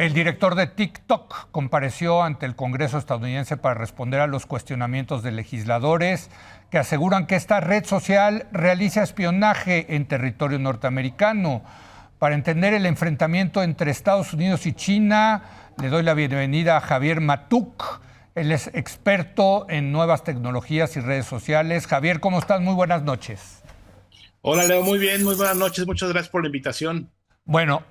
El director de TikTok compareció ante el Congreso estadounidense para responder a los cuestionamientos de legisladores que aseguran que esta red social realiza espionaje en territorio norteamericano. Para entender el enfrentamiento entre Estados Unidos y China, le doy la bienvenida a Javier Matuk. Él es experto en nuevas tecnologías y redes sociales. Javier, ¿cómo estás? Muy buenas noches. Hola Leo, muy bien, muy buenas noches, muchas gracias por la invitación. Bueno,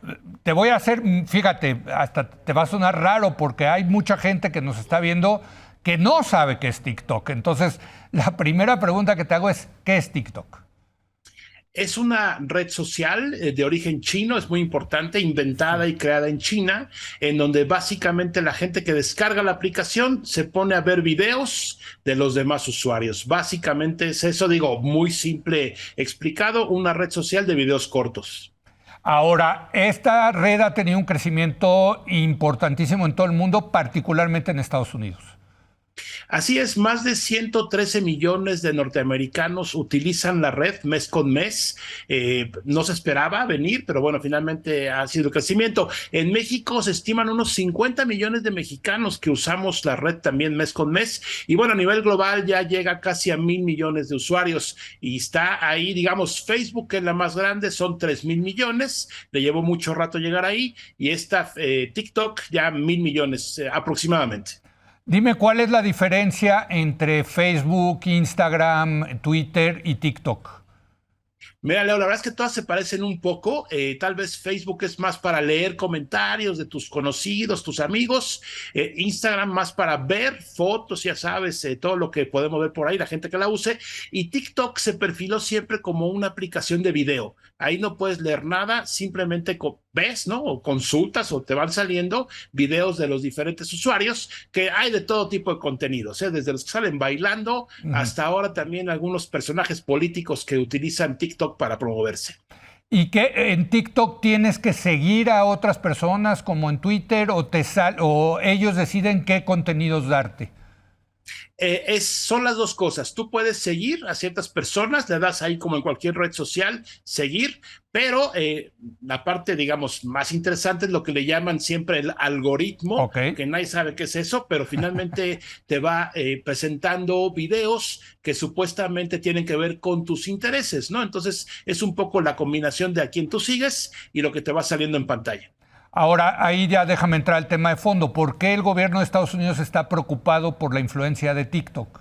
te voy a hacer, fíjate, hasta te va a sonar raro porque hay mucha gente que nos está viendo que no sabe qué es TikTok. Entonces, la primera pregunta que te hago es, ¿qué es TikTok? Es una red social de origen chino, es muy importante, inventada y creada en China, en donde básicamente la gente que descarga la aplicación se pone a ver videos de los demás usuarios. Básicamente es eso, digo, muy simple explicado, una red social de videos cortos. Ahora, esta red ha tenido un crecimiento importantísimo en todo el mundo, particularmente en Estados Unidos. Así es, más de 113 millones de norteamericanos utilizan la red mes con mes. No se esperaba venir, pero bueno, finalmente ha sido crecimiento. En México se estiman unos 50 millones de mexicanos que usamos la red también mes con mes. Y bueno, a nivel global ya llega casi a 1,000 millones de usuarios. Y está ahí, digamos, Facebook, que es la más grande, son 3,000 millones. Le llevó mucho rato llegar ahí. Y esta TikTok ya 1,000 millones aproximadamente. Dime cuál es la diferencia entre Facebook, Instagram, Twitter y TikTok. Mira, Leo, la verdad es que todas se parecen un poco. Tal vez Facebook es más para leer comentarios de tus conocidos, tus amigos. Instagram más para ver fotos, ya sabes, todo lo que podemos ver por ahí, la gente que la use. Y TikTok se perfiló siempre como una aplicación de video. Ahí no puedes leer nada, simplemente ves, ¿no? O consultas o te van saliendo videos de los diferentes usuarios, que hay de todo tipo de contenidos, desde los que salen bailando hasta ahora también algunos personajes políticos que utilizan TikTok para promoverse. ¿Y que en TikTok tienes que seguir a otras personas como en Twitter o ellos deciden qué contenidos darte? Son las dos cosas. Tú puedes seguir a ciertas personas, le das ahí como en cualquier red social, seguir, pero la parte, digamos, más interesante es lo que le llaman siempre el algoritmo, Ok. que nadie sabe qué es eso, pero finalmente te va presentando videos que supuestamente tienen que ver con tus intereses, ¿no? Entonces es un poco la combinación de a quién tú sigues y lo que te va saliendo en pantalla. Ahora, ahí ya déjame entrar al tema de fondo. ¿Por qué el gobierno de Estados Unidos está preocupado por la influencia de TikTok?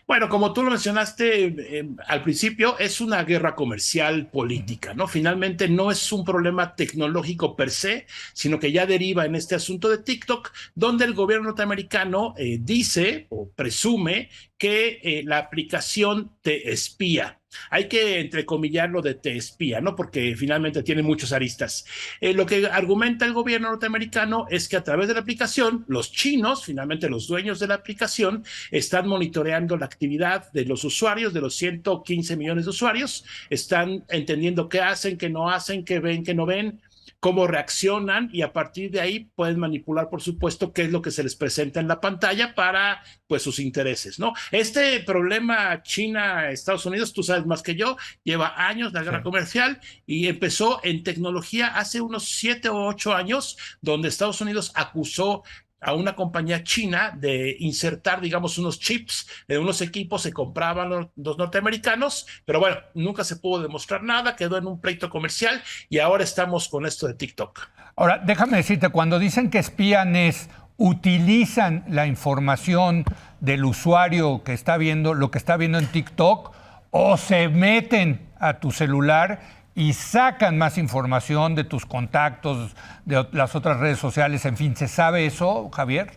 Bueno, como tú lo mencionaste al principio, es una guerra comercial política, ¿no? Finalmente no es un problema tecnológico per se, sino que ya deriva en este asunto de TikTok, donde el gobierno norteamericano dice o presume que la aplicación te espía. Hay que entrecomillarlo de te espía, ¿no? Porque finalmente tiene muchos aristas. Lo que argumenta el gobierno norteamericano es que a través de la aplicación, los chinos, finalmente los dueños de la aplicación, están monitoreando la actividad de los usuarios, de los 115 millones de usuarios, están entendiendo qué hacen, qué no hacen, qué ven, qué no ven, cómo reaccionan y a partir de ahí pueden manipular, por supuesto, qué es lo que se les presenta en la pantalla para, pues, sus intereses, ¿no? Este problema China-Estados Unidos, tú sabes más que yo, lleva años la Sí. guerra comercial y empezó en tecnología hace unos 7 o 8 años, donde Estados Unidos acusó a una compañía china de insertar, digamos, unos chips de unos equipos, se compraban los norteamericanos, pero bueno, nunca se pudo demostrar nada, quedó en un pleito comercial y ahora estamos con esto de TikTok. Ahora, déjame decirte, cuando dicen que espían utilizan la información del usuario que está viendo, lo que está viendo en TikTok, o se meten a tu celular y sacan más información de tus contactos, de las otras redes sociales, en fin, ¿se sabe eso, Javier?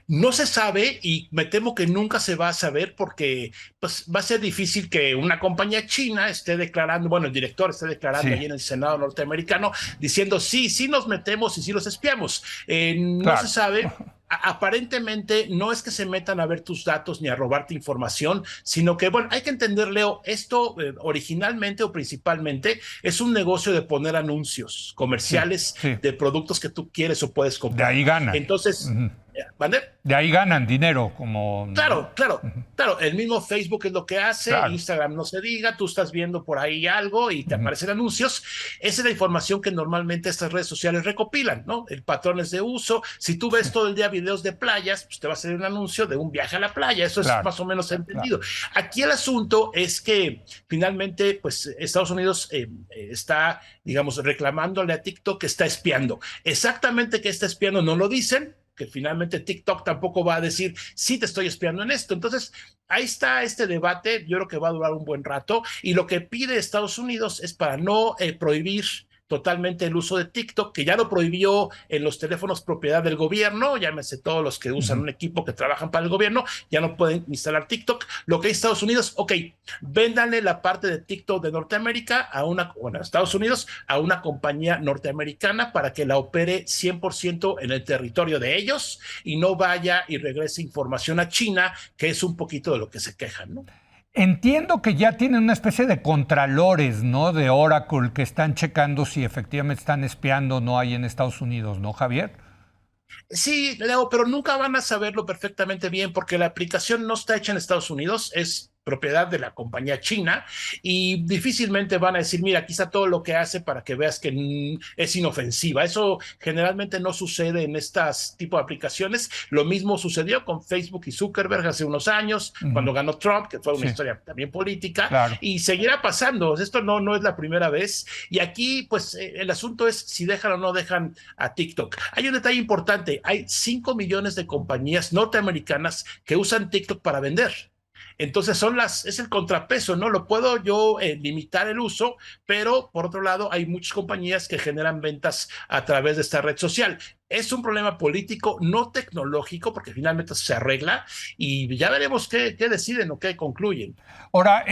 No se sabe y me temo que nunca se va a saber porque pues, va a ser difícil que una compañía china esté declarando, bueno, el director esté declarando Sí, allí en el Senado norteamericano diciendo sí, sí nos metemos y sí los espiamos. No se claro. sabe. Aparentemente no es que se metan a ver tus datos ni a robarte información, sino que, bueno, hay que entender, Leo, esto originalmente o principalmente es un negocio de poner anuncios Sí, comerciales sí. de productos que tú quieres o puedes De comprar. ahí ganan. Entonces, Ujú. ¿Vale? De ahí ganan dinero, como... Claro, claro, claro. El mismo Facebook es lo que hace, Claro. Instagram no se diga, tú estás viendo por ahí algo y te aparecen anuncios. Esa es la información que normalmente estas redes sociales recopilan, ¿no? El patrones de uso. Si tú ves todo el día videos de playas, pues te va a salir un anuncio de un viaje a la playa. Eso es Claro, más o menos claro. entendido. Aquí el asunto es que finalmente, pues Estados Unidos está, digamos, reclamándole a TikTok que está espiando. Exactamente que está espiando no lo dicen, que finalmente TikTok tampoco va a decir, sí te estoy espiando en esto. Entonces, ahí está este debate, yo creo que va a durar un buen rato, y lo que pide Estados Unidos es para no prohibir totalmente el uso de TikTok, que ya lo prohibió en los teléfonos propiedad del gobierno, llámese todos los que usan un equipo que trabajan para el gobierno, ya no pueden instalar TikTok. Lo que hay Estados Unidos, ok, véndanle la parte de TikTok de Norteamérica a Estados Unidos, a una compañía norteamericana para que la opere 100% en el territorio de ellos y no vaya y regrese información a China, que es un poquito de lo que se quejan, ¿no? Entiendo que ya tienen una especie de contralores, ¿no? De Oracle que están checando si efectivamente están espiando o no hay en Estados Unidos, ¿no, Javier? Sí, Leo, pero nunca van a saberlo perfectamente bien porque la aplicación no está hecha en Estados Unidos, es propiedad de la compañía china y difícilmente van a decir, mira, aquí está todo lo que hace para que veas que es inofensiva. Eso generalmente no sucede en estas tipo de aplicaciones. Lo mismo sucedió con Facebook y Zuckerberg hace unos años, cuando ganó Trump, que fue una Sí, historia también política, claro. y seguirá pasando. Esto no es la primera vez. Y aquí, pues, el asunto es si dejan o no dejan a TikTok. Hay un detalle importante, hay 5 millones de compañías norteamericanas que usan TikTok para vender. Entonces es el contrapeso, ¿no? Lo puedo yo limitar el uso, pero por otro lado hay muchas compañías que generan ventas a través de esta red social. Es un problema político, no tecnológico, porque finalmente se arregla y ya veremos qué deciden o qué concluyen. Ahora,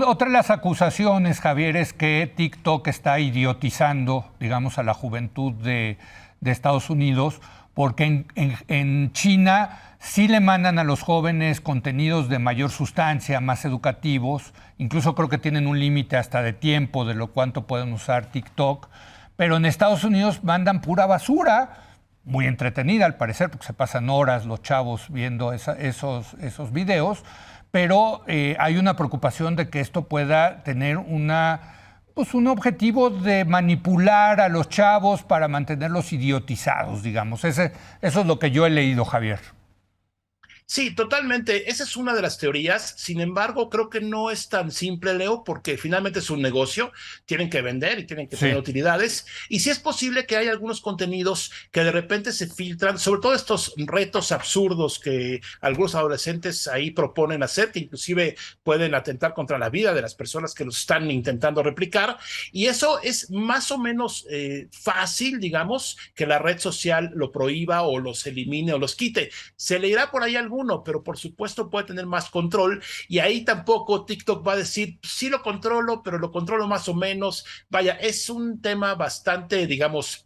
otra de las acusaciones, Javier, es que TikTok está idiotizando, digamos, a la juventud de Estados Unidos, porque en China sí le mandan a los jóvenes contenidos de mayor sustancia, más educativos, incluso creo que tienen un límite hasta de tiempo de lo cuánto pueden usar TikTok, pero en Estados Unidos mandan pura basura, muy entretenida al parecer, porque se pasan horas los chavos viendo esos videos, pero hay una preocupación de que esto pueda tener pues un objetivo de manipular a los chavos para mantenerlos idiotizados, digamos. Eso es lo que yo he leído, Javier. Sí, totalmente. Esa es una de las teorías. Sin embargo, creo que no es tan simple, Leo, porque finalmente es un negocio. Tienen que vender y tienen que tener Sí. utilidades. Y sí es posible que haya algunos contenidos que de repente se filtran, sobre todo estos retos absurdos que algunos adolescentes ahí proponen hacer, que inclusive pueden atentar contra la vida de las personas que los están intentando replicar. Y eso es más o menos fácil, digamos, que la red social lo prohíba o los elimine o los quite. Se le irá por ahí alguno, pero por supuesto puede tener más control y ahí tampoco TikTok va a decir, sí lo controlo, pero lo controlo más o menos. Vaya, es un tema bastante, digamos,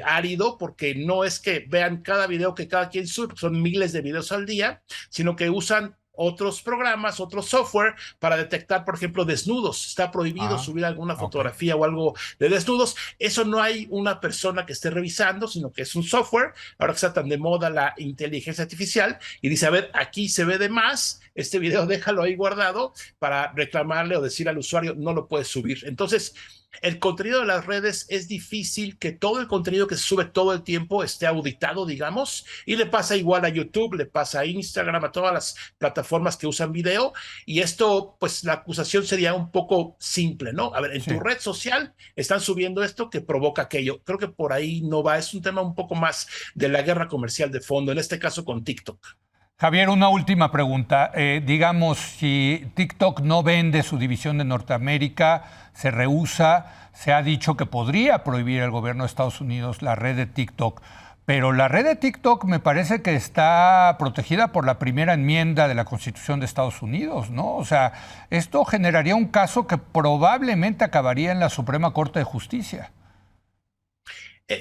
árido, porque no es que vean cada video que cada quien sube, son miles de videos al día, sino que usan otros programas, otro software para detectar, por ejemplo, desnudos. Está prohibido Ah, subir alguna ok. fotografía o algo de desnudos. Eso no hay una persona que esté revisando, sino que es un software. Ahora que está tan de moda la inteligencia artificial y dice, a ver, aquí se ve de más, este video déjalo ahí guardado para reclamarle o decir al usuario, no lo puedes subir. Entonces, el contenido de las redes es difícil que todo el contenido que se sube todo el tiempo esté auditado, digamos, y le pasa igual a YouTube, le pasa a Instagram, a todas las plataformas que usan video, y esto, pues la acusación sería un poco simple, ¿no? A ver, en tu Sí. red social están subiendo esto que provoca aquello. Creo que por ahí no va, es un tema un poco más de la guerra comercial de fondo, en este caso con TikTok. Javier, una última pregunta. Digamos, si TikTok no vende su división de Norteamérica, se rehúsa, se ha dicho que podría prohibir el gobierno de Estados Unidos la red de TikTok, pero la red de TikTok me parece que está protegida por la primera enmienda de la Constitución de Estados Unidos, ¿no? O sea, esto generaría un caso que probablemente acabaría en la Suprema Corte de Justicia.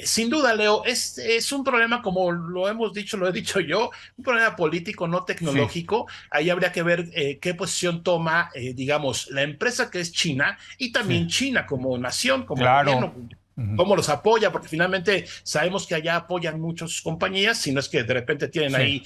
Sin duda, Leo, es un problema, como lo hemos dicho, lo he dicho yo, un problema político, no Sí, tecnológico. Ahí habría que ver qué posición toma, digamos, la empresa que es China y sí, también China como nación, como claro. gobierno. cómo los apoya, porque finalmente sabemos que allá apoyan muchas compañías, si no es que de repente tienen ahí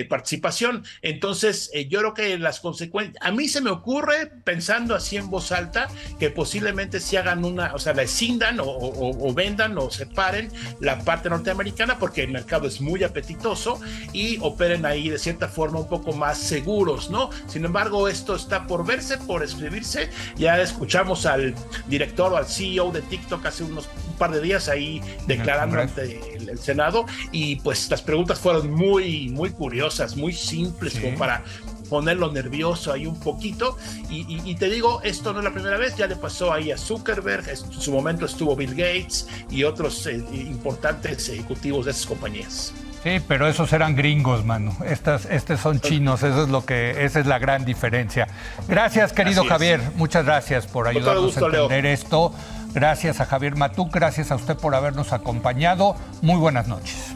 participación. Entonces, yo creo que las consecuencias, a mí se me ocurre, pensando así en voz alta, que posiblemente si hagan o sea, la escindan o vendan o separen la parte norteamericana, porque el mercado es muy apetitoso y operen ahí de cierta forma un poco más seguros, ¿no? Sin embargo, esto está por verse, por escribirse. Ya escuchamos al director o al CEO de TikTok hace un par de días ahí declarando ante el Senado, y pues las preguntas fueron muy, muy curiosas, muy simples, como para ponerlo nervioso ahí un poquito, y te digo, esto no es la primera vez, ya le pasó ahí a Zuckerberg, en su momento estuvo Bill Gates y otros importantes ejecutivos de esas compañías. Sí, pero esos eran gringos, mano. Estos son chinos, esa es la gran diferencia. Gracias, querido Javier. Muchas gracias por ayudarnos a entender esto. Gracias a Javier Matuk, gracias a usted por habernos acompañado. Muy buenas noches.